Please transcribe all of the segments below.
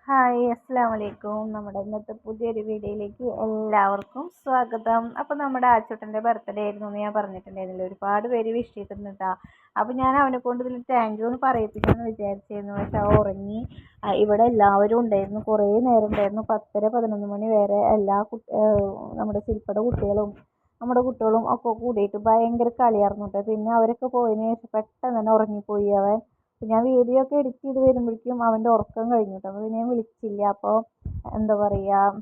Hi അസ്സലാമു അലൈക്കും. നമ്മുടെ ഇന്നത്തെ പുതിയൊരു വീഡിയോയിലേക്ക് എല്ലാവർക്കും സ്വാഗതം. അപ്പോൾ നമ്മുടെ ആച്ചൂട്ടൻ്റെ ബർത്ത്ഡേ ആയിരുന്നു എന്ന് ഞാൻ പറഞ്ഞിട്ടുണ്ടായിരുന്നില്ല. ഒരുപാട് പേര് വിഷ് ചെയ്തിട്ടുണ്ട് കേട്ടോ. അപ്പോൾ ഞാൻ അവനെ കൊണ്ട് ഇതിൽ താങ്ക് യു എന്ന് പറയിപ്പിക്കാമെന്ന് വിചാരിച്ചിരുന്നു. പക്ഷെ അവൻ ഉറങ്ങി. ഇവിടെ എല്ലാവരും ഉണ്ടായിരുന്നു, കുറേ നേരം ഉണ്ടായിരുന്നു. 10:30 11 മണി വരെ എല്ലാ നമ്മുടെ ശില്പയുടെ കുട്ടികളും നമ്മുടെ കുട്ടികളും ഒക്കെ കൂടിയിട്ട് ഭയങ്കര കളിയായിരുന്നു കേട്ടോ. പിന്നെ അവരൊക്കെ പോയതിന് ശേഷം പെട്ടെന്ന് തന്നെ ഉറങ്ങിപ്പോയി അവൻ. ഞാൻ വീഡിയോ ഒക്കെ എഡിറ്റ് ചെയ്ത് വരുമ്പോഴേക്കും അവൻ്റെ ഉറക്കം കഴിഞ്ഞു കേട്ടോ. അപ്പോൾ പിന്നെ ഞാൻ വിളിച്ചില്ല. അപ്പോൾ എന്താ പറയുക,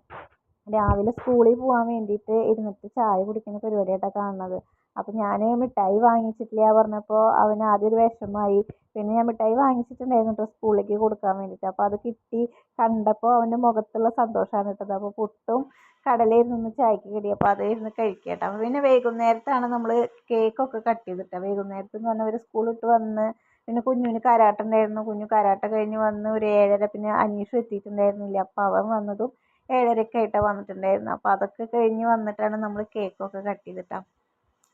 രാവിലെ സ്കൂളിൽ പോകാൻ വേണ്ടിയിട്ട് ഇരുന്നിട്ട് ചായ കുടിക്കുന്ന പരിപാടിയായിട്ടാണ് കാണുന്നത്. അപ്പോൾ ഞാൻ മിഠായി വാങ്ങിച്ചിട്ടില്ല പറഞ്ഞപ്പോൾ അവന് ആദ്യം ഒരു വിഷമമായി. പിന്നെ ഞാൻ മിഠായി വാങ്ങിച്ചിട്ടുണ്ടായിരുന്നു കേട്ടോ സ്കൂളിലേക്ക് കൊടുക്കാൻ വേണ്ടിയിട്ട്. അപ്പോൾ അത് കിട്ടി കണ്ടപ്പോൾ അവൻ്റെ മുഖത്തുള്ള സന്തോഷമാണ് കിട്ടത്. അപ്പോൾ പുട്ടും കടലയിൽ നിന്ന് ചായക്ക് കിട്ടി. അപ്പോൾ അത് ഇരുന്ന് കഴിക്കട്ടെ. അപ്പോൾ പിന്നെ വൈകുന്നേരത്താണ് നമ്മൾ കേക്കൊക്കെ കട്ട് ചെയ്തിട്ട്. വൈകുന്നേരത്ത് എന്ന് പറഞ്ഞാൽ അവർ സ്കൂളിട്ട് വന്ന് പിന്നെ കുഞ്ഞിന് കരാട്ട ഉണ്ടായിരുന്നു. കുഞ്ഞു കരാട്ട കഴിഞ്ഞ് വന്ന് ഒരു 7:30. പിന്നെ അനീഷും എത്തിയിട്ടുണ്ടായിരുന്നില്ല. അപ്പോൾ അവൻ വന്നതും 7:30 ആയിട്ടാണ് വന്നിട്ടുണ്ടായിരുന്നത്. അപ്പോൾ അതൊക്കെ കഴിഞ്ഞ് വന്നിട്ടാണ് നമ്മൾ കേക്കൊക്കെ കട്ട് ചെയ്തിട്ടാണ്.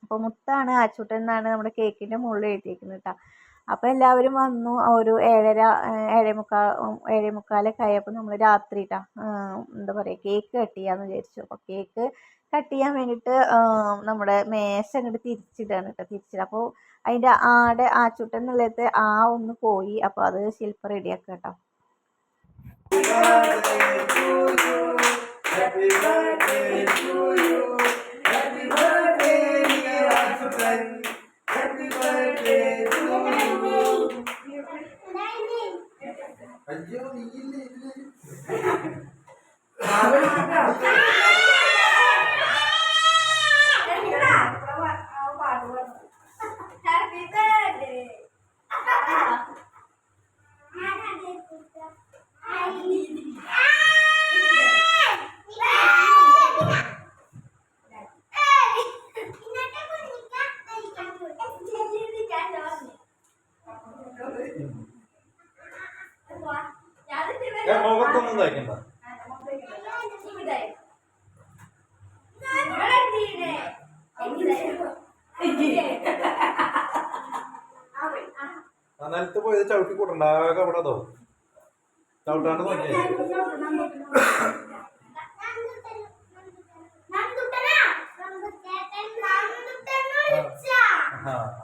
അപ്പോൾ മുത്താണ് ആച്ചൂട്ടൻ എന്നാണ് നമ്മുടെ കേക്കിൻ്റെ മുകളിൽ എഴുതിയിരിക്കുന്നത് കേട്ടോ. അപ്പോൾ എല്ലാവരും വന്നു. ഒരു 7:30 7:45 ആയപ്പോൾ നമ്മൾ രാത്രി എന്താ പറയുക, കേക്ക് കട്ട് ചെയ്യാമെന്ന് വിചാരിച്ചു. അപ്പോൾ കേക്ക് കട്ട് ചെയ്യാൻ വേണ്ടിയിട്ട് നമ്മുടെ മേശ അങ്ങോട്ട് തിരിച്ചിടുകയാണ് കേട്ടോ. തിരിച്ചിടുക അപ്പോൾ അതിൻ്റെ ആച്ചൂട്ടൻ എന്നുള്ളത് ഒന്ന് പോയി. അപ്പോൾ അത് ശില്പ റെഡിയാക്കുക കേട്ടോ. മുഖത്തൊന്നും തയ്ക്കണ്ട. നിലത്ത് പോയത് ചവിട്ടി കൂട്ടണ്ട, ആകെ അവിടെ അതോ ചവിട്ടാണ്ട് നോക്കിയേ.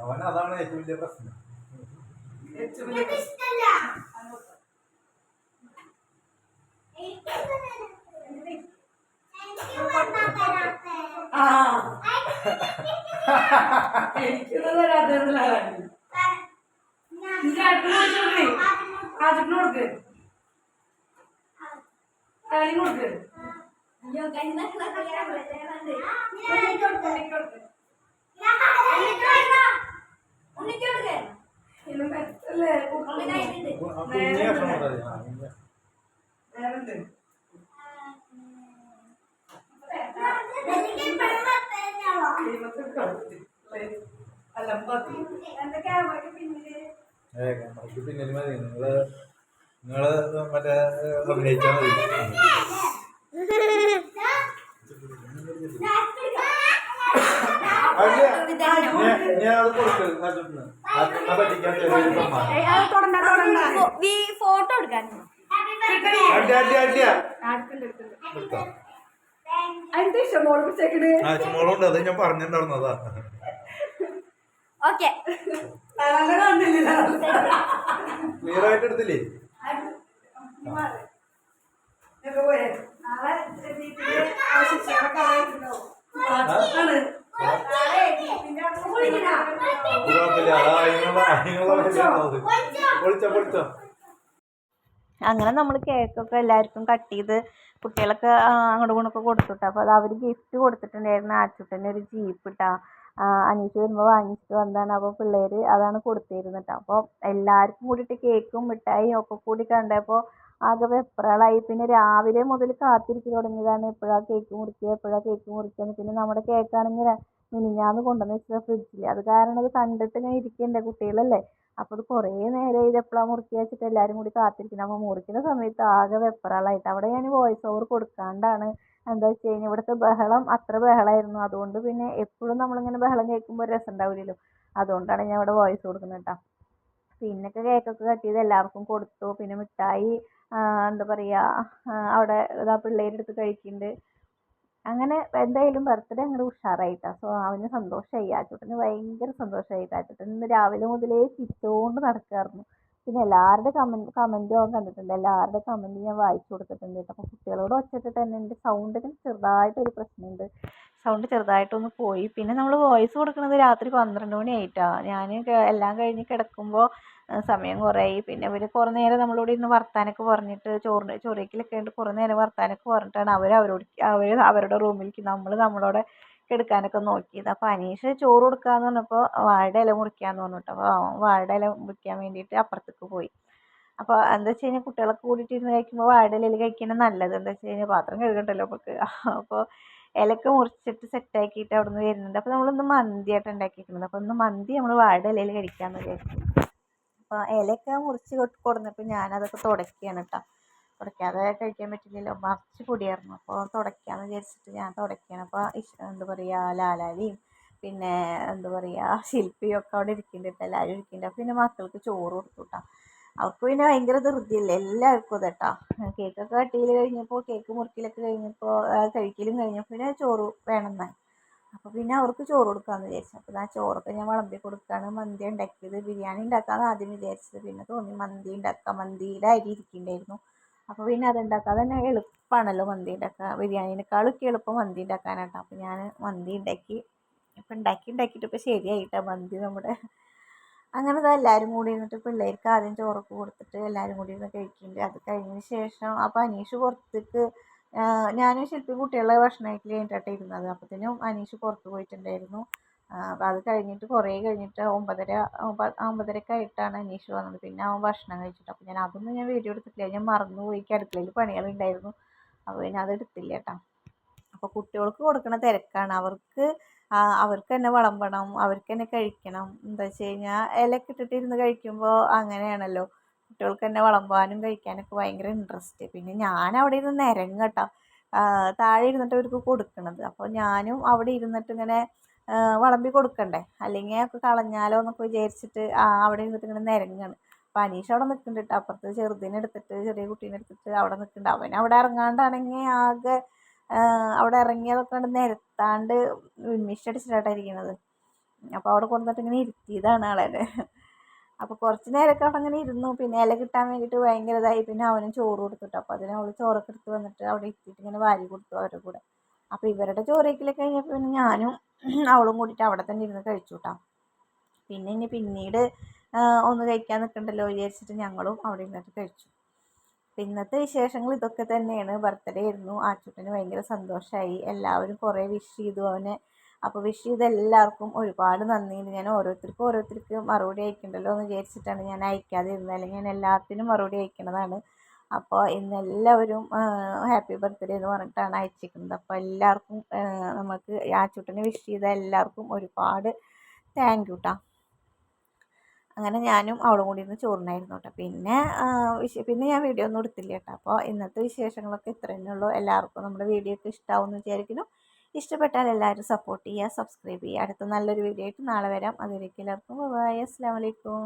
അവൻ അതാണ് ഏറ്റവും വലിയ പ്രശ്നം. പിന്നിൽ മതി. നിങ്ങള് മറ്റേ അഭിനയിച്ചാൽ മതി. ഞാൻ അത് കൊടുക്ക് പറ്റിക്കാൻ ഫോട്ടോ എടുക്കാൻ മോളുണ്ട്. അത് ഞാൻ പറഞ്ഞിട്ടുണ്ടായിരുന്നതാ. ക്ലിയർ ആയിട്ട് എടുത്തില്ലേ? അങ്ങനെ നമ്മൾ കേക്കൊക്കെ എല്ലാവർക്കും കട്ട് ചെയ്ത് കുട്ടികളൊക്കെ അങ്ങോട്ടും ഇങ്ങോട്ടൊക്കെ കൊടുത്തുട്ടോ. അപ്പോൾ അത് അവർ ഗിഫ്റ്റ് കൊടുത്തിട്ടുണ്ടായിരുന്നു. ആച്ചൂട്ടൻ്റെ ഒരു ജീപ്പ് ഇട്ടാ. അനീഷ് വരുമ്പോൾ വാങ്ങിച്ചിട്ട് വന്നതാണ്. അപ്പോൾ പിള്ളേർ അതാണ് കൊടുത്തിരുന്നത്. അപ്പോൾ എല്ലാവർക്കും കൂടിയിട്ട് കേക്കും മിഠായിയും ഒക്കെ കൂടി കണ്ടപ്പോൾ ആകെ വെപ്രാളായി. പിന്നെ രാവിലെ മുതൽ കാത്തിരിക്കൽ തുടങ്ങിയതാണ്, എപ്പോഴാണ് കേക്ക് മുറിക്കുക, എപ്പോഴാണ് കേക്ക് മുറിക്കുക. പിന്നെ നമ്മുടെ കേക്കാണെങ്കിൽ മിനിഞ്ഞാന്ന് കൊണ്ടുവന്ന് വെച്ചത് ഫ്രിഡ്ജിൽ. അത് കാരണം അത് കണ്ടിട്ട് ഇങ്ങനെ ഇരിക്കണ്ടേ, കുട്ടികളല്ലേ. അപ്പോൾ അത് കുറേ നേരം ഇത് എപ്പോഴാണ് മുറിക്കുക വെച്ചിട്ട് എല്ലാവരും കൂടി കാത്തിരിക്കണം. അപ്പോൾ മുറിക്കുന്ന സമയത്ത് ആകെ വെപ്രാളായിട്ട് അവിടെ ഞാൻ വോയിസ് ഓവർ കൊടുക്കാണ്ടാണ്. എന്താ വെച്ച് കഴിഞ്ഞാൽ ഇവിടുത്തെ ബഹളം അത്ര ബഹളമായിരുന്നു. അതുകൊണ്ട് പിന്നെ എപ്പോഴും നമ്മളിങ്ങനെ ബഹളം കേൾക്കുമ്പോൾ രസം ഉണ്ടാവില്ലല്ലോ. അതുകൊണ്ടാണ് ഞാൻ ഇവിടെ വോയിസ് കൊടുക്കുന്നത് കേട്ടോ. പിന്നൊക്കെ കേക്കൊക്കെ കട്ട് ചെയ്ത് എല്ലാവർക്കും കൊടുത്തു. പിന്നെ മിഠായി എന്താ പറയുക, അവിടെ ഇതാ പിള്ളേരെടുത്ത് കഴിക്കുന്നുണ്ട്. അങ്ങനെ എന്തായാലും ബർത്ത്ഡേ അങ്ങോട്ട് ഉഷാറായിട്ടാ. സോ അവന് സന്തോഷമായി, ആച്ചൂട്ടന് ഭയങ്കര സന്തോഷമായി. ആച്ചൂട്ടൻ ഇന്ന് രാവിലെ മുതലേ ചിരിച്ചുകൊണ്ട് നടക്കായിരുന്നു. പിന്നെ എല്ലാവരുടെ കമൻറ്റും അവൻ കണ്ടിട്ടുണ്ട്, എല്ലാവരുടെ കമൻറ്റ് ഞാൻ വായിച്ചു കൊടുത്തിട്ടുണ്ട് കേട്ടോ. അപ്പോൾ കുട്ടികളോട് ഒച്ചിട്ടിട്ട് തന്നെ എൻ്റെ സൗണ്ടിന് ചെറുതായിട്ടൊരു പ്രശ്നമുണ്ട്, സൗണ്ട് ചെറുതായിട്ടൊന്ന് പോയി. പിന്നെ നമ്മൾ വോയിസ് കൊടുക്കുന്നത് രാത്രി 12 മണിയായിട്ടാണ്. ഞാൻ എല്ലാം കഴിഞ്ഞ് കിടക്കുമ്പോൾ സമയം കുറേയായി. പിന്നെ ഇവർ കുറേ നേരം നമ്മളോട് ഇന്ന് വർത്താനൊക്കെ പറഞ്ഞിട്ട് ചൊറിയക്കിലൊക്കെ ഉണ്ട്, കുറേ നേരം വർത്താനൊക്കെ പറഞ്ഞിട്ടാണ് അവർ അവരുടെ റൂമിലേക്ക് നമ്മളോട് കിടക്കാനൊക്കെ നോക്കിയത്. അപ്പോൾ അനീഷ് ചോറ് കൊടുക്കാമെന്ന് പറഞ്ഞപ്പോൾ വാഴയുടെ ഇല മുറിക്കാമെന്ന് പറഞ്ഞിട്ട്, അപ്പോൾ വാഴയുടെ ഇല മുറിക്കാൻ വേണ്ടിയിട്ട് അപ്പുറത്തേക്ക് പോയി. അപ്പോൾ എന്താ വെച്ച് കഴിഞ്ഞാൽ കുട്ടികളൊക്കെ കൂടിയിട്ട് ഇരുന്ന് കഴിക്കുമ്പോൾ വാഴയുടെ ഇലയിൽ കഴിക്കുന്നത് നല്ലത്. എന്താ വെച്ച് കഴിഞ്ഞാൽ പാത്രം കഴുകണ്ടല്ലോ നമുക്ക്. അപ്പോൾ ഇലയൊക്കെ മുറിച്ചിട്ട് സെറ്റാക്കിയിട്ട് അവിടെ നിന്ന് വരുന്നുണ്ട്. അപ്പോൾ നമ്മളിന്ന് മന്തിയായിട്ട് ഉണ്ടാക്കിയിരിക്കുന്നത്. അപ്പോൾ ഇന്ന് മന്തി നമ്മൾ വാഴയുടെ ഇലയിൽ കഴിക്കാമെന്ന് വിചാരിച്ചു. അപ്പോൾ ഇലയൊക്കെ മുറിച്ച് കൊടുന്നപ്പോൾ ഞാനതൊക്കെ തുടയ്ക്കുകയാണ് കേട്ടോ. തുടയ്ക്കാതെ കഴിക്കാൻ പറ്റില്ലല്ലോ, മറിച്ച് പൊടിയായിരുന്നു. അപ്പോൾ തുടയ്ക്കാമെന്ന് വിചാരിച്ചിട്ട് ഞാൻ തുടയ്ക്കുകയാണ്. അപ്പോൾ എന്താ പറയുക, ലാലാലിയും പിന്നെ എന്താ പറയുക ശില്പിയും ഒക്കെ അവിടെ ഇരിക്കുന്നുണ്ട്, എല്ലാവരും ഇരിക്കുന്നുണ്ട്. അപ്പോൾ പിന്നെ മക്കൾക്ക് ചോറ് കൊടുത്തു കേട്ടോ. അവർക്ക് പിന്നെ ഭയങ്കര ധൃതിയല്ലേ എല്ലാവർക്കും ഇതേട്ടാ. കേക്കൊക്കെ കട്ട് ചെയ്ത് കഴിഞ്ഞപ്പോൾ, കേക്ക് മുറിക്കലൊക്കെ കഴിഞ്ഞപ്പോൾ, കഴിക്കലും കഴിഞ്ഞപ്പോൾ പിന്നെ ചോറ് വേണമെന്നായി. അപ്പോൾ പിന്നെ അവർക്ക് ചോറ് കൊടുക്കാമെന്ന് വിചാരിച്ചു. അപ്പോൾ ആ ചോറൊക്കെ ഞാൻ വിളമ്പി കൊടുക്കുകയാണ്. മന്തി ഉണ്ടാക്കിയത്, ബിരിയാണി ഉണ്ടാക്കാമെന്ന് ആദ്യം വിചാരിച്ചത്. പിന്നെ തോന്നി മന്തി ഉണ്ടാക്കാം, മന്തിയുടെ അരി ഇരിക്കുന്നുണ്ടായിരുന്നു. അപ്പോൾ പിന്നെ അതുണ്ടാക്കാം, തന്നെ എളുപ്പമാണല്ലോ മന്തി ഉണ്ടാക്കുക. ബിരിയാണിനേക്കാളൊക്കെ എളുപ്പം മന്തി ഉണ്ടാക്കാനാട്ടോ. അപ്പോൾ ഞാൻ മന്തി ഉണ്ടാക്കി. ഇപ്പം ഉണ്ടാക്കിയിട്ട് ഇപ്പോൾ ശരിയായിട്ടാ മന്തി നമ്മുടെ. അങ്ങനെ ഇതാ എല്ലാവരും കൂടി ഇരുന്നിട്ട് പിള്ളേർക്ക് ആദ്യം ചോറൊക്കെ കൊടുത്തിട്ട് എല്ലാവരും കൂടി ഇരുന്ന് കഴിക്കുന്നുണ്ട്. അത് കഴിഞ്ഞതിന് ശേഷം അപ്പോൾ അനീഷ് പുറത്തേക്ക്, ഞാനും ശില്പി കുട്ടികളുടെ ഭക്ഷണം കഴിക്കൽ കഴിഞ്ഞിട്ടാണ് ഇരുന്നത്. അപ്പോഴത്തേനും അനീഷ് പുറത്ത് പോയിട്ടുണ്ടായിരുന്നു. അപ്പോൾ അത് കഴിഞ്ഞിട്ട് കുറേ കഴിഞ്ഞിട്ട് 9:30 ആയിട്ടാണ് അനീഷ് വന്നത്. പിന്നെ അവൻ ഭക്ഷണം കഴിച്ചിട്ട്, അപ്പോൾ അതൊന്നും ഞാൻ വീഡിയോ എടുത്തിട്ടില്ല, ഞാൻ മറന്നുപോയി. അടുക്കളയിൽ പണികളുണ്ടായിരുന്നു, അപ്പോൾ പിന്നെ അത് എടുത്തില്ല കേട്ടോ. അപ്പോൾ കുട്ടികൾക്ക് കൊടുക്കണ തിരക്കാണ്. അവർക്ക് തന്നെ വിളമ്പണം, അവർക്ക് തന്നെ കഴിക്കണം. എന്താ വെച്ച് കഴിഞ്ഞാൽ ഇലയൊക്കെ ഇട്ടിട്ട് കഴിക്കുമ്പോൾ അങ്ങനെയാണല്ലോ, കുട്ടികൾക്ക് തന്നെ വിളമ്പാനും കഴിക്കാനൊക്കെ ഭയങ്കര ഇൻട്രസ്റ്റ്. പിന്നെ ഞാൻ അവിടെ ഇരുന്ന് നിരങ്ങ കേട്ടോ, താഴെ ഇരുന്നിട്ട് അവർക്ക് കൊടുക്കണത്. അപ്പോൾ ഞാനും അവിടെ ഇരുന്നിട്ട് ഇങ്ങനെ വിളമ്പി കൊടുക്കണ്ടേ, അല്ലെങ്കിൽ ഒക്കെ കളഞ്ഞാലോ എന്നൊക്കെ വിചാരിച്ചിട്ട് അവിടെ ഇരുന്നിട്ട് ഇങ്ങനെ നിരങ്ങാണ്. അപ്പോൾ അനീഷ് അവിടെ നിൽക്കുന്നുണ്ട് കേട്ടോ, അപ്പുറത്ത് ചെറിയ കുട്ടീനെ എടുത്തിട്ട് അവിടെ നിൽക്കുന്നുണ്ട്. അവൻ അവിടെ ഇറങ്ങാണ്ടാണെങ്കിൽ ആകെ അവിടെ ഇറങ്ങിയതൊക്കെ കൊണ്ട് നിരത്താണ്ട് വിമ്മിഷ്ടടിച്ചിട്ടായിരിക്കുന്നത്. അപ്പോൾ അവിടെ കൊണ്ടുവന്നിട്ട് ഇങ്ങനെ ഇരുത്തിയതാണ് ആളെ. അപ്പോൾ കുറച്ച് നേരമൊക്കെ അവിടെ അങ്ങനെ ഇരുന്നു. പിന്നെ ഇല കിട്ടാൻ വേണ്ടിയിട്ട് ഭയങ്കര ഇതായി. പിന്നെ അവനും ചോറ് കൊടുത്തിട്ടു. അപ്പോൾ അതിന് അവൾ ചോറൊക്കെ എടുത്ത് വന്നിട്ട് അവിടെ ഇരുത്തിയിട്ട് ഇങ്ങനെ വാരി കൊടുത്തു അവരുടെ കൂടെ. അപ്പോൾ ഇവരുടെ ചോറ് കഴിക്കലൊക്കെ കഴിഞ്ഞപ്പോൾ പിന്നെ ഞാനും അവളും കൂടിയിട്ട് അവിടെ തന്നെ ഇരുന്ന് കഴിച്ചു കേട്ടോ. പിന്നെ പിന്നീട് ഒന്ന് കഴിക്കാൻ നിൽക്കണ്ടല്ലോ വിചാരിച്ചിട്ട് ഞങ്ങളും അവിടെ ഇരുന്നിട്ട് കഴിച്ചു. ഇന്നത്തെ വിശേഷങ്ങൾ ഇതൊക്കെ തന്നെയാണ്. ബർത്ത്ഡേ ആയിരുന്നു, ആച്ചൂട്ടന് ഭയങ്കര സന്തോഷമായി. എല്ലാവരും കുറേ വിഷ് ചെയ്തു അവനെ. അപ്പോൾ വിഷ് ചെയ്ത എല്ലാവർക്കും ഒരുപാട് നന്ദിയുണ്ട്. ഞാൻ ഓരോരുത്തർക്ക് മറുപടി അയക്കണ്ടല്ലോ എന്ന് വിചാരിച്ചിട്ടാണ് ഞാൻ അയക്കാതിരുന്നത്, അല്ലെങ്കിൽ ഞാൻ എല്ലാത്തിനും മറുപടി അയക്കുന്നതാണ്. അപ്പോൾ ഇന്ന് എല്ലാവരും ഹാപ്പി ബർത്ത്ഡേ എന്ന് പറഞ്ഞിട്ടാണ് അയച്ചിരിക്കുന്നത്. അപ്പോൾ എല്ലാവർക്കും നമുക്ക് ആച്ചൂട്ടനെ വിഷ് ചെയ്ത എല്ലാവർക്കും ഒരുപാട് താങ്ക് യു കേട്ടോ. അങ്ങനെ ഞാനും അവളും കൂടി ഇരുന്ന് ചോറിനായിരുന്നു കേട്ടോ. പിന്നെ ഞാൻ വീഡിയോ ഒന്നും എടുത്തില്ല കേട്ടോ. അപ്പോൾ ഇന്നത്തെ വിശേഷങ്ങളൊക്കെ ഇത്ര തന്നെയുള്ളൂ. എല്ലാവർക്കും നമ്മുടെ വീഡിയോ ഒക്കെ ഇഷ്ടമാവുമെന്ന് വിചാരിക്കുന്നു. ഇഷ്ടപ്പെട്ടാൽ എല്ലാവരും സപ്പോർട്ട് ചെയ്യുക, സബ്സ്ക്രൈബ് ചെയ്യുക. അടുത്ത നല്ലൊരു വീഡിയോ ആയിട്ട് നാളെ വരാം. അതുവരേക്കും എല്ലാവർക്കും ബൈ, അസ്സലാമു അലൈക്കും.